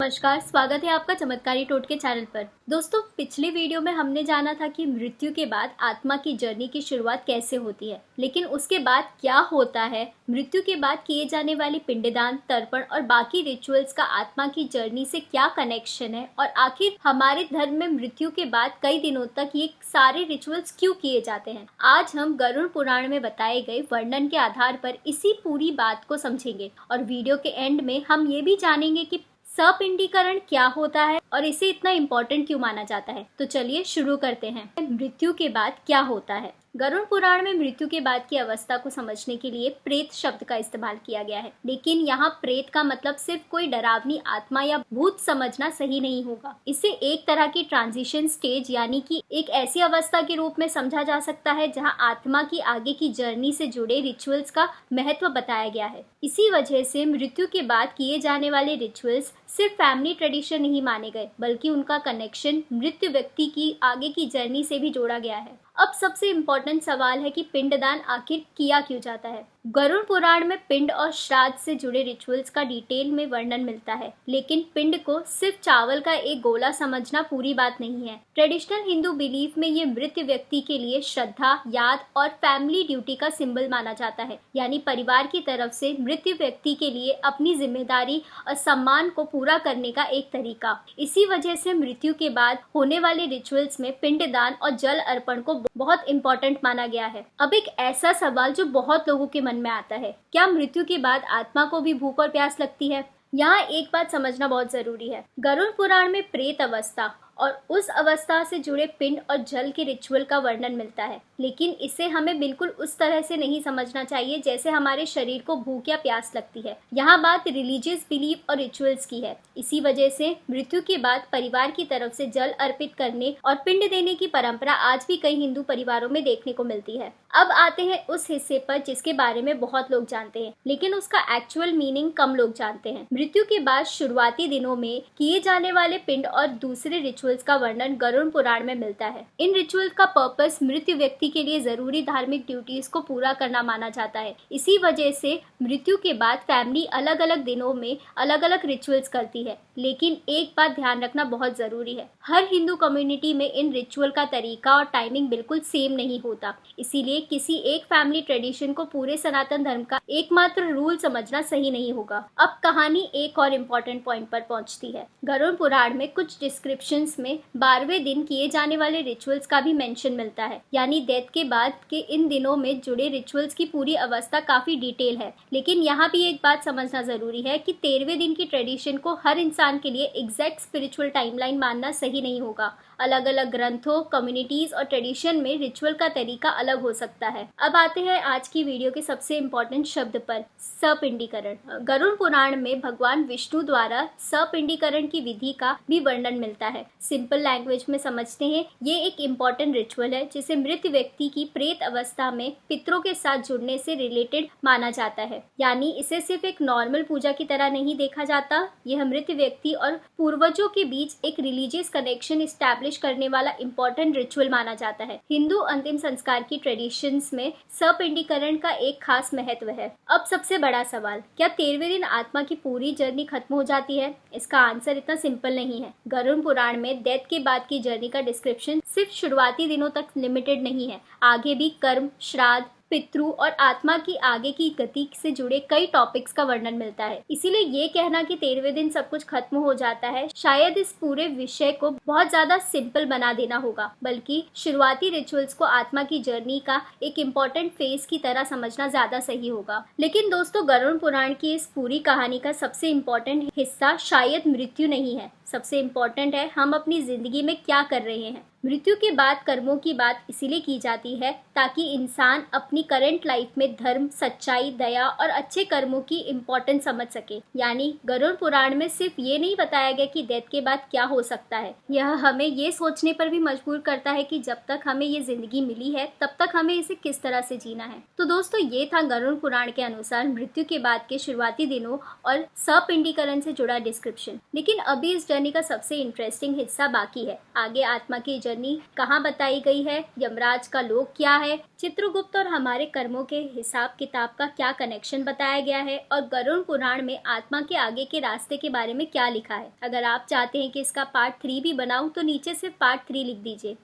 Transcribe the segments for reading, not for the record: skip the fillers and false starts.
नमस्कार, स्वागत है आपका चमत्कारी टोटके चैनल पर। दोस्तों, पिछले वीडियो में हमने जाना था कि मृत्यु के बाद आत्मा की जर्नी की शुरुआत कैसे होती है, लेकिन उसके बाद क्या होता है, मृत्यु के बाद किए जाने वाली पिंडदान, तर्पण और बाकी रिचुअल्स का आत्मा की जर्नी से क्या कनेक्शन है और आखिर हमारे धर्म में मृत्यु के बाद कई दिनों तक ये सारे रिचुअल्स क्यों किए जाते हैं। आज हम गरुड़ पुराण में बताए गए वर्णन के आधार पर इसी पूरी बात को समझेंगे और वीडियो के एंड में हम ये भी जानेंगे कि सपिंडीकरण क्या होता है और इसे इतना इम्पोर्टेंट क्यों माना जाता है। तो चलिए शुरू करते हैं। मृत्यु के बाद क्या होता है। गरुड़ पुराण में मृत्यु के बाद की अवस्था को समझने के लिए प्रेत शब्द का इस्तेमाल किया गया है, लेकिन यहाँ प्रेत का मतलब सिर्फ कोई डरावनी आत्मा या भूत समझना सही नहीं होगा। इसे एक तरह की ट्रांजिशन स्टेज यानी कि एक ऐसी अवस्था के रूप में समझा जा सकता है जहाँ आत्मा की आगे की जर्नी से जुड़े रिचुअल्स का महत्व बताया गया है। इसी वजह से मृत्यु के बाद किए जाने वाले रिचुअल्स सिर्फ फैमिली ट्रेडिशन नहीं माने गए, बल्कि उनका कनेक्शन मृत्यु व्यक्ति की आगे की जर्नी से भी जोड़ा गया है। अब सबसे इम्पोर्टेंट सवाल है कि पिंडदान आखिर किया क्यों जाता है। गरुड़ पुराण में पिंड और श्राद्ध से जुड़े रिचुअल्स का डिटेल में वर्णन मिलता है, लेकिन पिंड को सिर्फ चावल का एक गोला समझना पूरी बात नहीं है। ट्रेडिशनल हिंदू बिलीफ में ये मृत व्यक्ति के लिए श्रद्धा, याद और फैमिली ड्यूटी का सिंबल माना जाता है, यानी परिवार की तरफ से मृत व्यक्ति के लिए अपनी जिम्मेदारी और सम्मान को पूरा करने का एक तरीका। इसी वजह से मृत्यु के बाद होने वाले रिचुअल्स में पिंडदान और जल अर्पण को बहुत इम्पोर्टेंट माना गया है। अब एक ऐसा सवाल जो बहुत लोगों के मन में आता है, क्या मृत्यु के बाद आत्मा को भी भूख और प्यास लगती है। यहाँ एक बात समझना बहुत जरूरी है। गरुड़ पुराण में प्रेत अवस्था और उस अवस्था से जुड़े पिंड और जल के रिचुअल का वर्णन मिलता है, लेकिन इसे हमें बिल्कुल उस तरह से नहीं समझना चाहिए जैसे हमारे शरीर को भूख या प्यास लगती है। यहाँ बात रिलीजियस बिलीफ और रिचुअल्स की है। इसी वजह से मृत्यु के बाद परिवार की तरफ से जल अर्पित करने और पिंड देने की परंपरा आज भी कई हिंदू परिवारों में देखने को मिलती है। अब आते हैं उस हिस्से पर जिसके बारे में बहुत लोग जानते हैं, लेकिन उसका एक्चुअल मीनिंग कम लोग जानते हैं। मृत्यु के बाद शुरुआती दिनों में किए जाने वाले पिंड और दूसरे रिचुअल्स का वर्णन गरुड़ पुराण में मिलता है। इन रिचुअल्स का पर्पस मृत्यु व्यक्ति के लिए जरूरी धार्मिक ड्यूटीज को पूरा करना माना जाता है। इसी वजह से मृत्यु के बाद फैमिली अलग अलग दिनों में अलग अलग रिचुअल्स करती है, लेकिन एक बात ध्यान रखना बहुत जरूरी है, हर हिंदू कम्युनिटी में इन रिचुअल का तरीका और टाइमिंग बिल्कुल सेम नहीं होता। इसीलिए किसी एक फैमिली ट्रेडिशन को पूरे सनातन धर्म का एकमात्र रूल समझना सही नहीं होगा। अब कहानी एक और इम्पोर्टेंट पॉइंट पर पहुंचती है। गरुड़ पुराण में कुछ डिस्क्रिप्शंस में 12वें दिन किए जाने वाले रिचुअल्स का भी मेंशन मिलता है, यानी डेथ के बाद के इन दिनों में जुड़े रिचुअल्स की पूरी अवस्था काफी डिटेल है। लेकिन यहाँ भी एक बात समझना जरूरी है कि 13वें दिन की ट्रेडिशन को हर इंसान के लिए एग्जैक्ट स्पिरिचुअल टाइमलाइन मानना सही नहीं होगा। अलग अलग ग्रंथों, कम्युनिटीज और ट्रेडिशन में रिचुअल का तरीका अलग हो सकता है। अब आते हैं आज की वीडियो के सबसे इम्पोर्टेंट शब्द पर, सपिंडीकरण। गरुड़ पुराण में भगवान विष्णु द्वारा सपिंडीकरण की विधि का भी वर्णन मिलता है। सिंपल लैंग्वेज में समझते हैं, ये एक इम्पोर्टेंट रिचुअल है जिसे मृत व्यक्ति की प्रेत अवस्था में पितरों के साथ जुड़ने से रिलेटेड माना जाता है। यानी इसे सिर्फ एक नॉर्मल पूजा की तरह नहीं देखा जाता, यह मृत व्यक्ति और पूर्वजों के बीच एक रिलीजियस कनेक्शन इस्टेब्लिश करने वाला इम्पोर्टेंट रिचुअल माना जाता है। हिंदू अंतिम संस्कार की ट्रेडिशंस में सपिंडीकरण का एक खास महत्व है। अब सबसे बड़ा सवाल, क्या 13वें दिन आत्मा की पूरी जर्नी खत्म हो जाती है। इसका आंसर इतना सिंपल नहीं है। गरुड़ पुराण में डेथ के बाद की जर्नी का डिस्क्रिप्शन सिर्फ शुरुआती दिनों तक लिमिटेड नहीं है, आगे भी कर्म, श्राद्ध, पितृ और आत्मा की आगे की गति से जुड़े कई टॉपिक्स का वर्णन मिलता है। इसीलिए ये कहना कि 13वें दिन सब कुछ खत्म हो जाता है शायद इस पूरे विषय को बहुत ज्यादा सिंपल बना देना होगा, बल्कि शुरुआती रिचुअल्स को आत्मा की जर्नी का एक इम्पोर्टेंट फेज की तरह समझना ज्यादा सही होगा। लेकिन दोस्तों, गरुड़ पुराण की इस पूरी कहानी का सबसे इम्पोर्टेंट हिस्सा शायद मृत्यु नहीं है, सबसे इम्पोर्टेंट है हम अपनी जिंदगी में क्या कर रहे हैं। मृत्यु के बाद कर्मों की बात इसीलिए की जाती है ताकि इंसान अपनी करंट लाइफ में धर्म, सच्चाई, दया और अच्छे कर्मों की इम्पोर्टेंस समझ सके। यानी गरुड़ पुराण में सिर्फ ये नहीं बताया गया कि डेथ के बाद क्या हो सकता है, यह हमें ये सोचने पर भी मजबूर करता है कि जब तक हमें ये जिंदगी मिली है तब तक हमें इसे किस तरह से जीना है। तो दोस्तों, ये था गरुड़ पुराण के अनुसार मृत्यु के बाद के शुरुआती दिनों और सपिंडीकरण से जुड़ा डिस्क्रिप्शन। लेकिन अभी इस जर्नी का सबसे इंटरेस्टिंग हिस्सा बाकी है। आगे आत्मा की जर्नी कहाँ बताई गई है, यमराज का लोक क्या है, चित्रगुप्त और हमारे कर्मों के हिसाब किताब का क्या कनेक्शन बताया गया है, और गरुड़ पुराण में आत्मा के आगे के रास्ते के बारे में क्या लिखा है। अगर आप चाहते हैं कि इसका पार्ट 3 भी बनाऊं तो नीचे सिर्फ पार्ट 3 लिख दीजिए।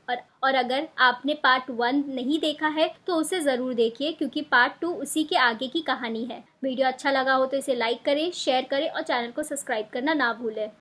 और अगर आपने पार्ट 1 नहीं देखा है तो उसे ज़रूर देखिए, क्योंकि पार्ट 2 उसी के आगे की कहानी है। वीडियो अच्छा लगा हो तो इसे लाइक करें, शेयर करें और चैनल को सब्सक्राइब करना ना भूलें।